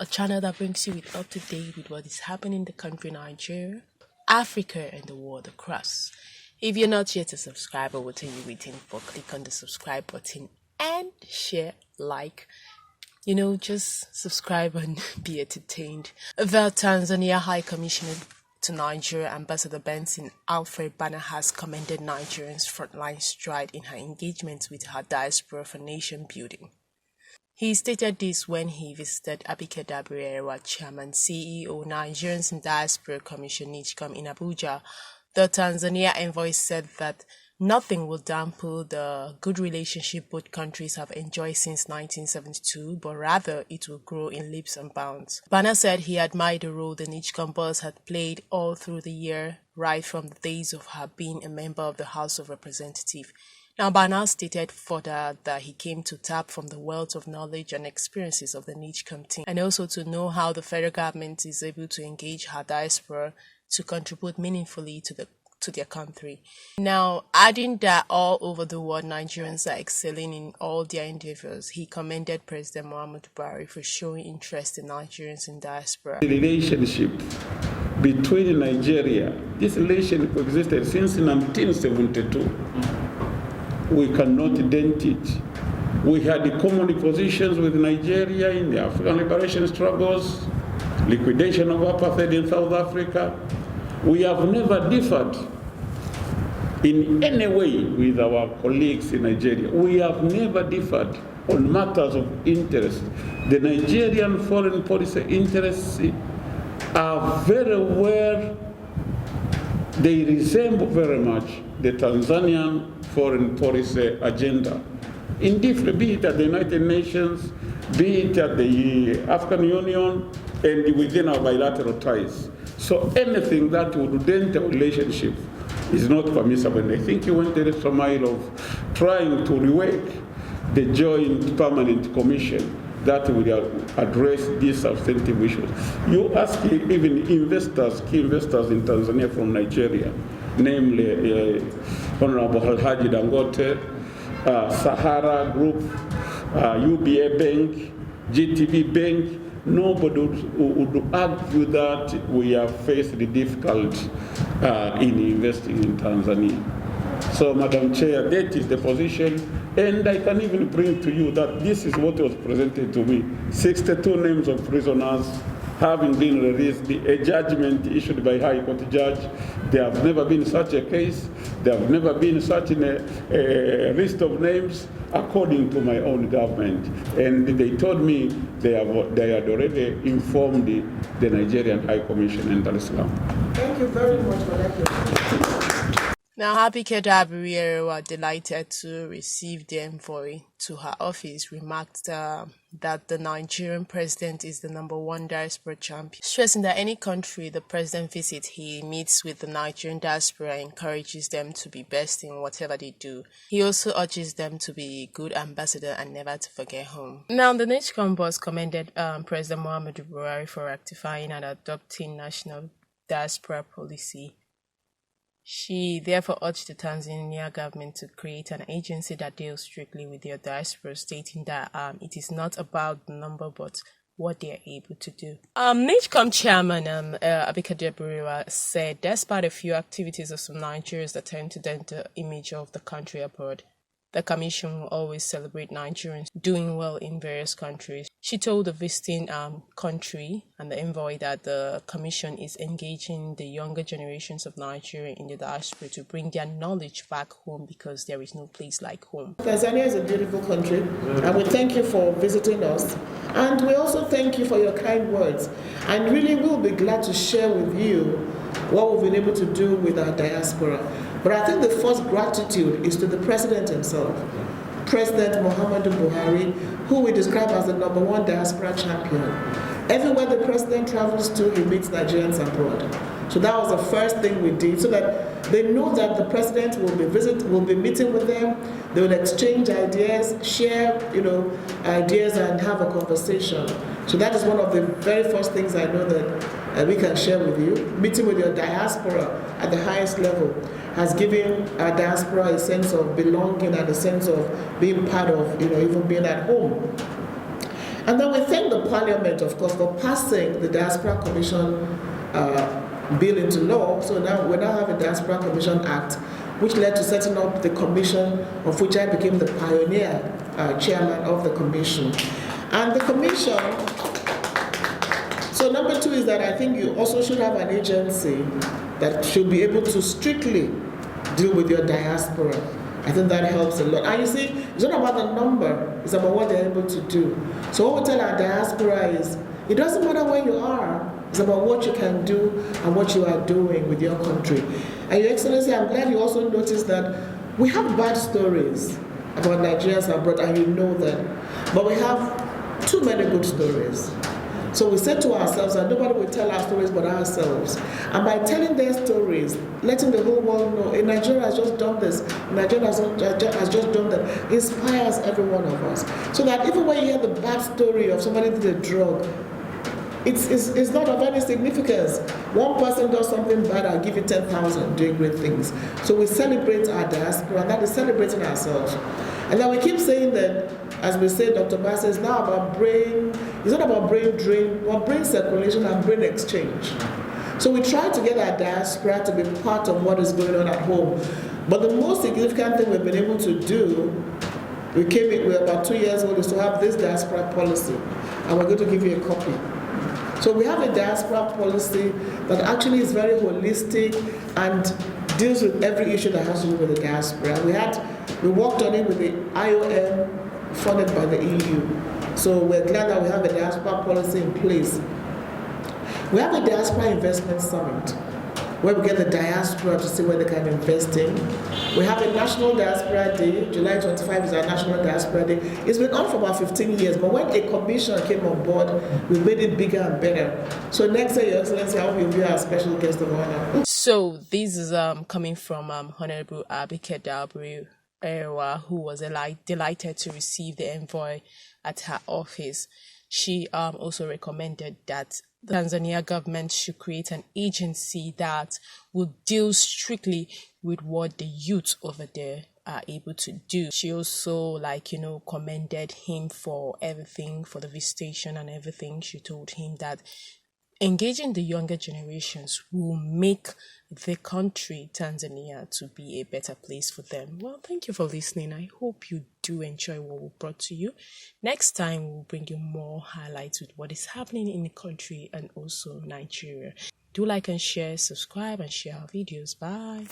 channel that brings you up to date with what is happening in the country Nigeria, Africa, and the world across. If you're not yet a subscriber, what are you waiting for? Click on the subscribe button and share, like. Just subscribe and be entertained. The Tanzania High Commissioner to Nigeria, Ambassador Benson Alfred Bana, has commended Nigerians' frontline stride in her engagement with her diaspora for nation building. He stated this when he visited Abike Dabiri, Chairman, CEO, Nigerians in Diaspora Commission NIDCOM in Abuja. The Tanzania envoy said that nothing will dampen the good relationship both countries have enjoyed since 1972, but rather it will grow in leaps and bounds. Bana said he admired the role the NIDCOM boss had played all through the year, right from the days of her being a member of the House of Representatives. Now, Bana stated further that he came to tap from the wealth of knowledge and experiences of the NIDCOM team, and also to know how the federal government is able to engage her diaspora to contribute meaningfully to their country. Now, adding that all over the world, Nigerians are excelling in all their endeavors, he commended President Muhammadu Buhari for showing interest in Nigerians in diaspora. The relationship between Nigeria, this relationship existed since 1972. We cannot dent it. We had the common positions with Nigeria in the African liberation struggles, liquidation of apartheid in South Africa. We have never differed in any way with our colleagues in Nigeria. We have never differed on matters of interest. The Nigerian foreign policy interests are very well, they resemble very much the Tanzanian foreign policy agenda. Indeed, be it at the United Nations, be it at the African Union, and within our bilateral ties. So anything that would dent a relationship is not permissible. And I think you went the extra mile of trying to rework the Joint Permanent Commission that will address these substantive issues. You ask even investors, key investors in Tanzania from Nigeria, namely Honorable Alhaji Dangote, Sahara Group, UBA Bank, GTB Bank. Nobody would argue that we have faced the difficulty in investing in Tanzania. So, Madam Chair, that is the position, and I can even bring to you that this is what was presented to me. 62 names of prisoners having been released, a judgment issued by High Court judge. There have never been such a case. There have never been such a list of names according to my own government. And they told me they had already informed the Nigerian High Commission in Dar es Salaam. Thank you very much for that. Now, Abike Dabiri, were delighted to receive the envoy to her office, remarked that the Nigerian president is the #1 diaspora champion, stressing that any country the president visits, he meets with the Nigerian diaspora and encourages them to be best in whatever they do. He also urges them to be good ambassador and never to forget home. Now, the NIDCOM boss commended President Muhammadu Buhari for rectifying and adopting national diaspora policy. She therefore urged the Tanzania government to create an agency that deals strictly with their diaspora, stating that it is not about the number but what they are able to do. NIDCOM chairman Abike Dabiri said, despite a few activities of some Nigerians that tend to dent the image of the country abroad, the commission will always celebrate Nigerians doing well in various countries. She told the visiting country and the envoy that the commission is engaging the younger generations of Nigeria in the diaspora to bring their knowledge back home because there is no place like home. Tanzania is a beautiful country, and we thank you for visiting us. And we also thank you for your kind words. And really, we'll be glad to share with you what we've been able to do with our diaspora. But I think the first gratitude is to the president himself, President Muhammadu Buhari, who we describe as the #1 diaspora champion. Everywhere the president travels to, he meets Nigerians abroad. So that was the first thing we did, so that they know that the president will be meeting with them. They will exchange ideas, share, ideas, and have a conversation. So that is one of the very first things I know that we can share with you. Meeting with your diaspora at the highest level has given our diaspora a sense of belonging and a sense of being part of, even being at home. And then we thank the Parliament, of course, for passing the Diaspora Commission bill into law. So now we now have a Diaspora Commission Act, which led to setting up the commission, of which I became the pioneer chairman of the commission. And the commission, so number two is that I think you also should have an agency that should be able to strictly deal with your diaspora. I think that helps a lot. And you see, it's not about the number, it's about what they're able to do. So what we tell our diaspora is, it doesn't matter where you are, it's about what you can do and what you are doing with your country. And Your Excellency, I'm glad you also noticed that we have bad stories about Nigerians abroad, and you know that. But we have too many good stories. So we said to ourselves that nobody will tell our stories but ourselves. And by telling their stories, letting the whole world know, Nigeria has just done this, Nigeria has just done that, inspires every one of us. So that even when you hear the bad story of somebody did a drug, it's not of any significance. One person does something bad, I'll give you 10,000 doing great things. So we celebrate our diaspora, and that is celebrating ourselves. And then we keep saying that, as we say, Dr. Bass, it's now about brain, it's not about brain drain, but brain circulation and brain exchange. So we try to get our diaspora to be part of what is going on at home. But the most significant thing we've been able to do, we're about 2 years old, is to have this diaspora policy. And we're going to give you a copy. So we have a diaspora policy that actually is very holistic and deals with every issue that has to do with the diaspora. We worked on it with the IOM, funded by the EU. So we're glad that we have a diaspora policy in place. We have a Diaspora Investment Summit, where we get the diaspora to see where they can invest in. We have a National Diaspora Day. July 25 is our National Diaspora Day. It's been on for about 15 years, but when a commission came on board, we made it bigger and better. So next year, Your Excellency, I hope you'll be our special guest of honor. So this is coming from Honorable Abike Dabri Ewa, who was delighted to receive the envoy at her office. She also recommended that the Tanzania government should create an agency that will deal strictly with what the youth over there are able to do. She also commended him for everything, for the visitation and everything. She told him that engaging the younger generations will make the country, Tanzania, to be a better place for them. Well, thank you for listening. I hope you do enjoy what we brought to you. Next time, we'll bring you more highlights with what is happening in the country and also Nigeria. Do like and share, subscribe and share our videos. Bye.